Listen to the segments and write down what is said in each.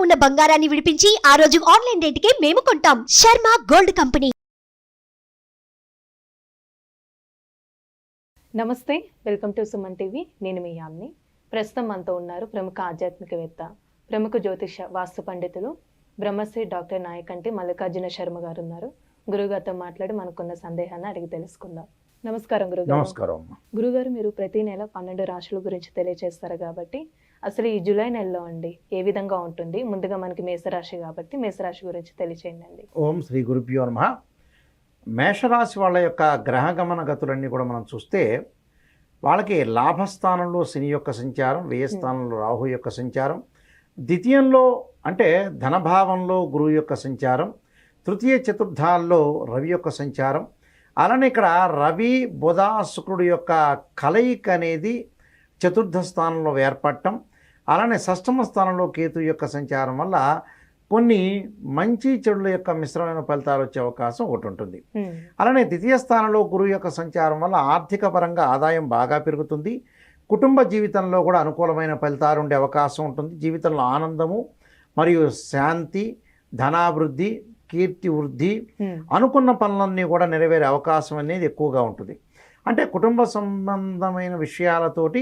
ఉన్న బంగారాన్ని విడిపించి ఆ రోజు ఆన్లైన్ రేటుకే మేము కొంటాం. Sharma gold company. నమస్తే, వెల్కమ్ టు సుమన్ టీవీ. నేను మీ యామ్ని. ప్రస్తుతం మనతో ఉన్నారు ప్రముఖ ఆధ్యాత్మికవేత్త, ప్రముఖ జ్యోతిష వాస్తు పండితులు, బ్రహ్మశ్రీ డాక్టర్ నాయకంటి మల్లికార్జున శర్మ గారు ఉన్నారు. గురుగారితో మాట్లాడి మనకున్న సందేహాన్ని అడిగి తెలుసుకుందాం. నమస్కారం గురుగారు. నమస్కారం. గురుగారు, మీరు ప్రతి నెల 12 రాశుల గురించి తెలియజేస్తారు కాబట్టి అసలు ఈ జూలై నెలలో అండి ఏ విధంగా ఉంటుంది? ముందుగా మనకి మేషరాశి కాబట్టి మేషరాశి గురించి తెలియచేయండి. ఓం శ్రీ గురుభ్యో నమః. మేషరాశి వాళ్ళ యొక్క గ్రహగమన గతులన్నీ కూడా మనం చూస్తే వాళ్ళకి లాభస్థానంలో శని యొక్క సంచారం, వ్యయస్థానంలో రాహు యొక్క సంచారం, ద్వితీయంలో అంటే ధనభావంలో గురువు యొక్క సంచారం, తృతీయ చతుర్థాల్లో రవి యొక్క సంచారం, అలానే ఇక్కడ రవి బుధ శుక్రుడు యొక్క కలయిక అనేది చతుర్థ స్థానంలో ఏర్పడటం, అలానే షష్టమ స్థానంలో కేతు యొక్క సంచారం వల్ల కొన్ని మంచి చెడుల యొక్క మిశ్రమైన ఫలితాలు వచ్చే అవకాశం ఒకటి ఉంటుంది. అలానే ద్వితీయ స్థానంలో గురువు యొక్క సంచారం వల్ల ఆర్థిక పరంగా ఆదాయం బాగా పెరుగుతుంది. కుటుంబ జీవితంలో కూడా అనుకూలమైన ఫలితాలు ఉండే అవకాశం ఉంటుంది. జీవితంలో ఆనందము మరియు శాంతి, ధనాభివృద్ధి, కీర్తి వృద్ధి, అనుకున్న పనులన్నీ కూడా నెరవేరే అవకాశం అనేది ఎక్కువగా ఉంటుంది. అంటే కుటుంబ సంబంధమైన విషయాలతోటి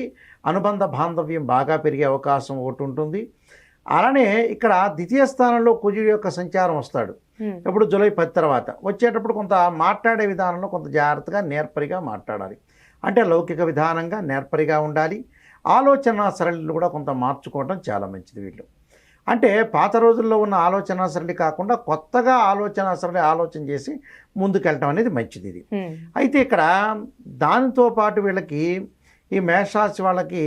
అనుబంధ బాంధవ్యం బాగా పెరిగే అవకాశం ఒకటి ఉంటుంది. అలానే ఇక్కడ ద్వితీయ స్థానంలో కుజుడు యొక్క సంచారం వస్తాడు. ఇప్పుడు జూలై 10 తర్వాత వచ్చేటప్పుడు కొంత మాట్లాడే విధానంలో కొంత జాగ్రత్తగా నేర్పరిగా మాట్లాడాలి. అంటే లౌకిక విధానంగా నేర్పరిగా ఉండాలి. ఆలోచన సరళిని కూడా కొంత మార్చుకోవడం చాలా మంచిది. వీళ్ళు అంటే పాత రోజుల్లో ఉన్న ఆలోచన సరళి కాకుండా కొత్తగా ఆలోచన సరళి ఆలోచన చేసి ముందుకెళ్ళటం అనేది మంచిది. ఇది అయితే ఇక్కడ దానితో పాటు వీళ్ళకి ఈ మేషరాశి వాళ్ళకి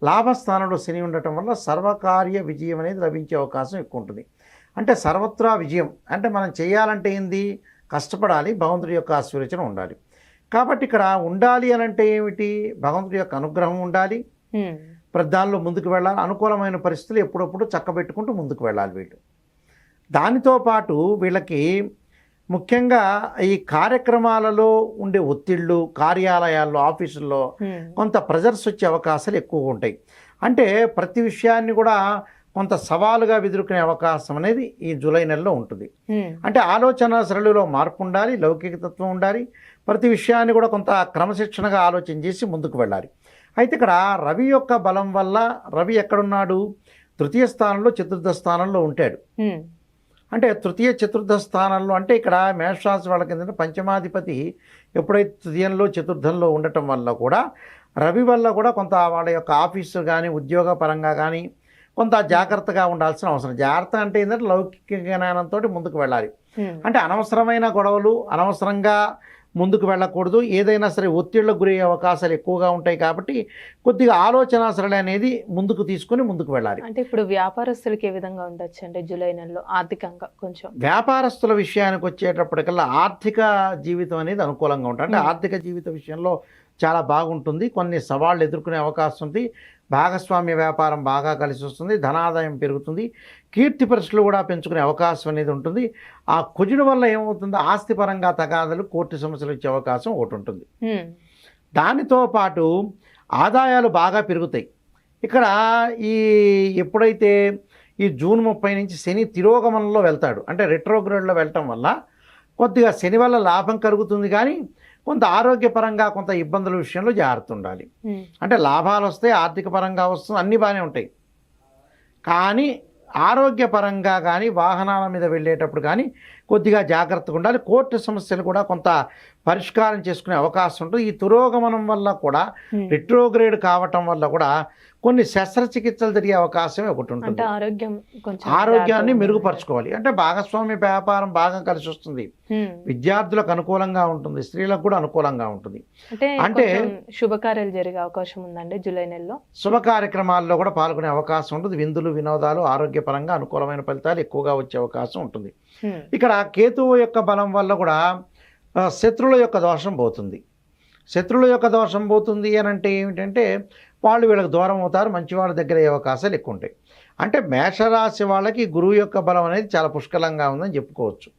లాభస్థానంలో శని ఉండటం వల్ల సర్వకార్య విజయం అనేది లభించే అవకాశం ఎక్కువ ఉంటుంది. అంటే సర్వత్రా విజయం అంటే మనం చేయాలంటే ఏంది, కష్టపడాలి, భగవంతుడి యొక్క ఆశీర్వచనం ఉండాలి. కాబట్టి ఇక్కడ ఉండాలి అని అంటే ఏమిటి, భగవంతుడి యొక్క అనుగ్రహం ఉండాలి, దానిలో ముందుకు వెళ్ళాలి, అనుకూలమైన పరిస్థితులు ఎప్పుడప్పుడు చక్కబెట్టుకుంటూ ముందుకు వెళ్ళాలి వీళ్ళు. దానితో పాటు వీళ్ళకి ముఖ్యంగా ఈ కార్యక్రమాలలో ఉండే ఒత్తిళ్ళు, కార్యాలయాల్లో, ఆఫీసుల్లో కొంత ప్రెజర్స్ వచ్చే అవకాశాలు ఎక్కువగా ఉంటాయి. అంటే ప్రతి విషయాన్ని కూడా కొంత సవాలుగా ఎదుర్కొనే అవకాశం అనేది ఈ జూలై నెలలో ఉంటుంది. అంటే ఆలోచన సరళిలో మార్పు ఉండాలి, లౌకికతత్వం ఉండాలి, ప్రతి విషయాన్ని కూడా కొంత క్రమశిక్షణగా ఆలోచన చేసి ముందుకు వెళ్ళాలి. అయితే ఇక్కడ రవి యొక్క బలం వల్ల, రవి ఎక్కడున్నాడు, తృతీయ స్థానంలో చతుర్థ స్థానంలో ఉంటాడు. అంటే తృతీయ చతుర్థ స్థానంలో అంటే ఇక్కడ మేషరాశి వాళ్ళకి ఏంటంటే పంచమాధిపతి ఎప్పుడైతే తృతీయంలో చతుర్థంలో ఉండటం వల్ల కూడా రవి వల్ల కూడా కొంత వాళ్ళ యొక్క ఆఫీసు కానీ ఉద్యోగ పరంగా కానీ కొంత జాగ్రత్తగా ఉండాల్సిన అవసరం. జాగ్రత్త అంటే ఏంటంటే లౌకిక జ్ఞానంతో ముందుకు వెళ్ళాలి. అంటే అనవసరమైన గొడవలు, అనవసరంగా ముందుకు వెళ్ళకూడదు. ఏదైనా సరే ఒత్తిళ్లకు గురయ్యే అవకాశాలు ఎక్కువగా ఉంటాయి కాబట్టి కొద్దిగా ఆలోచన సరళి అనేది ముందుకు తీసుకుని ముందుకు వెళ్ళాలి. అంటే ఇప్పుడు వ్యాపారస్తులకి ఏ విధంగా ఉండొచ్చు అంటే జూలై నెలలో ఆర్థికంగా? కొంచెం వ్యాపారస్తుల విషయానికి వచ్చేటప్పటికల్లా ఆర్థిక జీవితం అనేది అనుకూలంగా ఉంటుంది. అంటే ఆర్థిక జీవిత విషయంలో చాలా బాగుంటుంది. కొన్ని సవాళ్ళు ఎదుర్కొనే అవకాశం ఉంది. భాగస్వామ్య వ్యాపారం బాగా కలిసి వస్తుంది, ధనాదాయం పెరుగుతుంది, కీర్తి పరిస్థితులు కూడా పెంచుకునే అవకాశం అనేది ఉంటుంది. ఆ కుజుడు వల్ల ఏమవుతుంది, ఆస్తిపరంగా తగాదాలు, కోర్టు సమస్యలు వచ్చే అవకాశం ఒకటి ఉంటుంది. దానితో పాటు ఆదాయాలు బాగా పెరుగుతాయి. ఇక్కడ ఎప్పుడైతే ఈ జూన్ 30 నుంచి శని తిరోగమనంలో వెళ్తాడు, అంటే రెట్రోగ్రేడ్లో వెళ్ళటం వల్ల కొద్దిగా శని వల్ల లాభం కలుగుతుంది, కానీ కొంత ఆరోగ్యపరంగా కొంత ఇబ్బందుల విషయంలో జాగ్రత్త ఉండాలి. అంటే లాభాలు వస్తాయి, ఆర్థిక పరంగా వస్తుంది, అన్నీ బాగానే ఉంటాయి, కానీ ఆరోగ్యపరంగా కానీ వాహనాల మీద వెళ్ళేటప్పుడు కానీ కొద్దిగా జాగ్రత్తగా ఉండాలి. కోర్టు సమస్యలు కూడా కొంత పరిష్కారం చేసుకునే అవకాశం ఉంటుంది. ఈ తిరోగమనం వల్ల కూడా, రెట్రోగ్రేడ్ కావటం వల్ల కూడా కొన్ని శస్త్రచికిత్సలు జరిగే అవకాశం ఒకటి ఉంటుంది. ఆరోగ్యాన్ని మెరుగుపరచుకోవాలి. అంటే భాగస్వామ్య వ్యాపారం బాగా కలిసి వస్తుంది, విద్యార్థులకు అనుకూలంగా ఉంటుంది, స్త్రీలకు కూడా అనుకూలంగా ఉంటుంది. అంటే శుభకార్యాలు జరిగే అవకాశం ఉందండి జూలై నెలలో. శుభ కార్యక్రమాల్లో కూడా పాల్గొనే అవకాశం ఉంటుంది. విందులు, వినోదాలు, ఆరోగ్యపరంగా అనుకూలమైన ఫలితాలు ఎక్కువగా వచ్చే అవకాశం ఉంటుంది. ఇక్కడ కేతువు యొక్క బలం వల్ల కూడా శత్రువుల యొక్క దోషం పోతుంది. శత్రువుల యొక్క దోషం పోతుంది అని అంటే ఏమిటంటే వాళ్ళు వీళ్ళకి దూరం అవుతారు, మంచి వాళ్ళ దగ్గర అయ్యే అవకాశాలు ఎక్కువ ఉంటాయి. అంటే మేషరాశి వాళ్ళకి గురువు యొక్క బలం అనేది చాలా పుష్కలంగా ఉందని చెప్పుకోవచ్చు.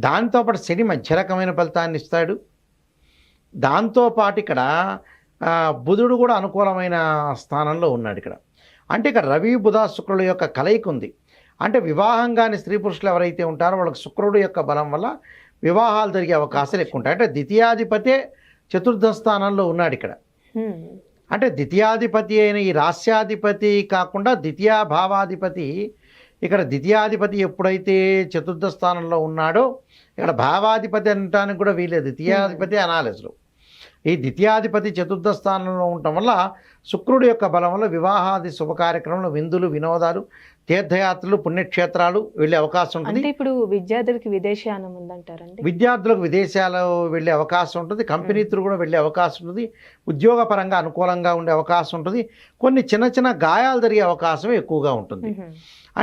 దాంతోపాటు శని మధ్య రకమైన ఫలితాన్ని ఇస్తాడు. దాంతోపాటు ఇక్కడ బుధుడు కూడా అనుకూలమైన స్థానంలో ఉన్నాడు ఇక్కడ. అంటే ఇక రవి బుధ శుక్రుల యొక్క కలయిక ఉంది. అంటే వివాహం కాని స్త్రీ పురుషులు ఎవరైతే ఉంటారో వాళ్ళకి శుక్రుడు యొక్క బలం వల్ల వివాహాలు జరిగే అవకాశాలు ఎక్కువ ఉంటాయి. అంటే ద్వితీయాధిపతే చతుర్థ స్థానంలో ఉన్నాడు ఇక్కడ. అంటే ద్వితీయాధిపతి అయిన ఈ రాస్యాధిపతి కాకుండా ద్వితీయ భావాధిపతి, ఇక్కడ ద్వితీయాధిపతి ఎప్పుడైతే చతుర్థ స్థానంలో ఉన్నాడో ఇక్కడ భావాధిపతి అనటానికి కూడా వీలేదు, ద్వితీయాధిపతి అనాలి అసలు. ఈ ద్వితీయాధిపతి చతుర్థ స్థానంలో ఉండటం వల్ల శుక్రుడి యొక్క బలం వల్ల వివాహాది శుభ కార్యక్రమాలు, విందులు, వినోదాలు, తీర్థయాత్రలు, పుణ్యక్షేత్రాలు వెళ్ళే అవకాశం ఉంటుంది. అంటే ఇప్పుడు విద్యార్థులకి విదేశయానం ఉందంటారండి? విద్యార్థులకు విదేశాలు వెళ్ళే అవకాశం ఉంటుంది, కంపెనీతులు కూడా వెళ్ళే అవకాశం ఉంటుంది, ఉద్యోగపరంగా అనుకూలంగా ఉండే అవకాశం ఉంటుంది, కొన్ని చిన్న చిన్న గాయాలు జరిగే అవకాశం ఎక్కువగా ఉంటుంది.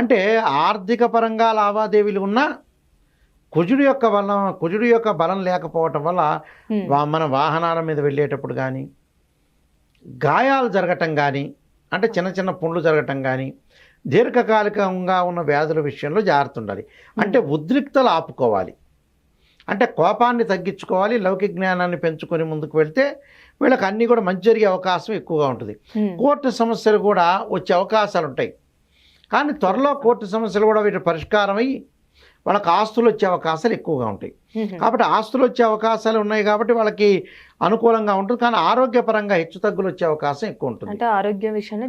అంటే ఆర్థిక పరంగా లావాదేవీలు ఉన్నా కుజుడు యొక్క బలం లేకపోవటం వల్ల మన వాహనాల మీద వెళ్ళేటప్పుడు కానీ, గాయాలు జరగటం కానీ, అంటే చిన్న చిన్న పుండ్లు జరగటం కానీ, దీర్ఘకాలికంగా ఉన్న వ్యాధుల విషయంలో జాగ్రత్త ఉండాలి. అంటే ఉద్రిక్తలు ఆపుకోవాలి, అంటే కోపాన్ని తగ్గించుకోవాలి, లౌకిక జ్ఞానాన్ని పెంచుకొని ముందుకు వెళ్తే వీళ్ళకి అన్నీ కూడా మంచి జరిగే అవకాశం ఎక్కువగా ఉంటుంది. కోర్టు సమస్యలు కూడా వచ్చే అవకాశాలు ఉంటాయి, కానీ త్వరలో కోర్టు సమస్యలు కూడా వీటి పరిష్కారమై వాళ్ళకి ఆస్తులు వచ్చే అవకాశాలు ఎక్కువగా ఉంటాయి. కాబట్టి ఆస్తులు వచ్చే అవకాశాలు ఉన్నాయి కాబట్టి వాళ్ళకి అనుకూలంగా ఉంటుంది, కానీ ఆరోగ్యపరంగా హెచ్చుతగ్గులు వచ్చే అవకాశం ఎక్కువ ఉంటుంది. అంటే ఆరోగ్య విషయంలో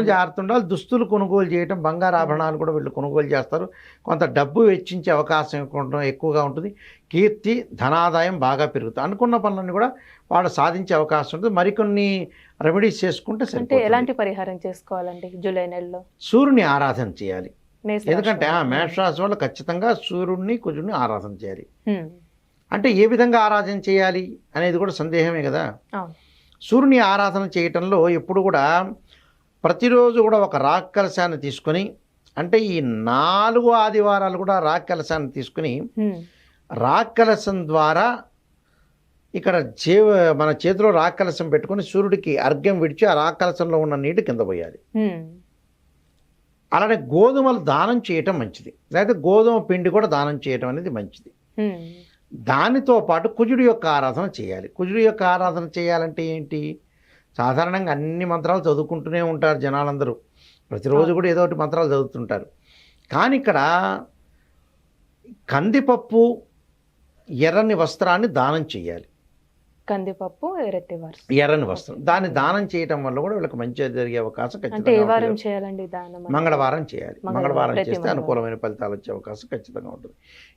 జాగ్రత్త ఉండాలి. దుస్తులు కొనుగోలు చేయటం, బంగారు ఆభరణాలు కూడా వీళ్ళు కొనుగోలు చేస్తారు, కొంత డబ్బు వెచ్చించే అవకాశం ఎక్కువగా ఉంటుంది. కీర్తి, ధనాదాయం బాగా పెరుగుతుంది, అనుకున్న పనులన్నీ కూడా వాళ్ళు సాధించే అవకాశం ఉంటుంది. మరికొన్ని రెమెడీస్ చేసుకుంటే సరిపోతుంది. ఎలాంటి పరిహారం చేసుకోవాలండి జూలై నెలలో? సూర్యుని ఆరాధన చేయాలి, ఎందుకంటే మేషరాశి వాళ్ళు ఖచ్చితంగా సూర్యుడిని, కుజుడిని ఆరాధన చేయాలి. అంటే ఏ విధంగా ఆరాధన చేయాలి అనేది కూడా సందేహమే కదా. సూర్యుని ఆరాధన చేయటంలో ఎప్పుడు కూడా ప్రతిరోజు కూడా ఒక రాక్ కలశాన్ని తీసుకొని, అంటే ఈ 4 ఆదివారాలు కూడా రాక్ కలశాన్ని తీసుకుని, రాక్ కలశం ద్వారా ఇక్కడ మన చేతిలో రాక్ కలశం పెట్టుకుని సూర్యుడికి అర్ఘ్యం విడిచి ఆ రాక్ కలశంలో ఉన్న నీటి కింద పోయాలి. అలానే గోధుమలు దానం చేయటం మంచిది, లేకపోతే గోధుమ పిండి కూడా దానం చేయటం అనేది మంచిది. దానితో పాటు కుజుడి యొక్క ఆరాధన చేయాలి. కుజుడి యొక్క ఆరాధన చేయాలంటే ఏంటి? సాధారణంగా అన్ని మంత్రాలు చదువుకుంటూనే ఉంటారు జనాలందరూ, ప్రతిరోజు కూడా ఏదో ఒకటి మంత్రాలు చదువుతుంటారు. కానీ ఇక్కడ కందిపప్పు, ఎర్రని వస్త్రాన్ని దానం చేయాలి. కందిపప్పు, ఎర్రని వస్త్రం, దాన్ని దానం చేయటం వల్ల కూడా వీళ్ళకి మంచిగా జరిగే అవకాశం ఖచ్చితంగా చేయాలండి. మంగళవారం చేయాలి. మంగళవారం చేస్తే అనుకూలమైన ఫలితాలు వచ్చే అవకాశం ఖచ్చితంగా ఉంటుంది.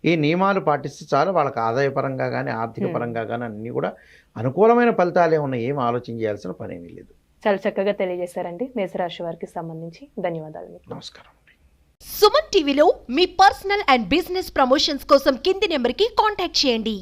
ఈ నియమాలు పాటిస్తే చాలు, వాళ్ళకి ఆదాయపరంగా కానీ ఆర్థిక పరంగా కానీ అన్నీ కూడా అనుకూలమైన ఫలితాలే ఉన్నాయి, ఏం ఆలోచన చేయాల్సిన పని ఏమీ లేదు. చాలా చక్కగా తెలియజేశారండి మేషరాశి వారికి సంబంధించి. ధన్యవాదాలు. నమస్కారం. సుమన్ టీవీలో మీ పర్సనల్ అండ్ బిజినెస్ ప్రమోషన్స్ కోసం కింది నెంబర్కి కాంటాక్ట్ చేయండి.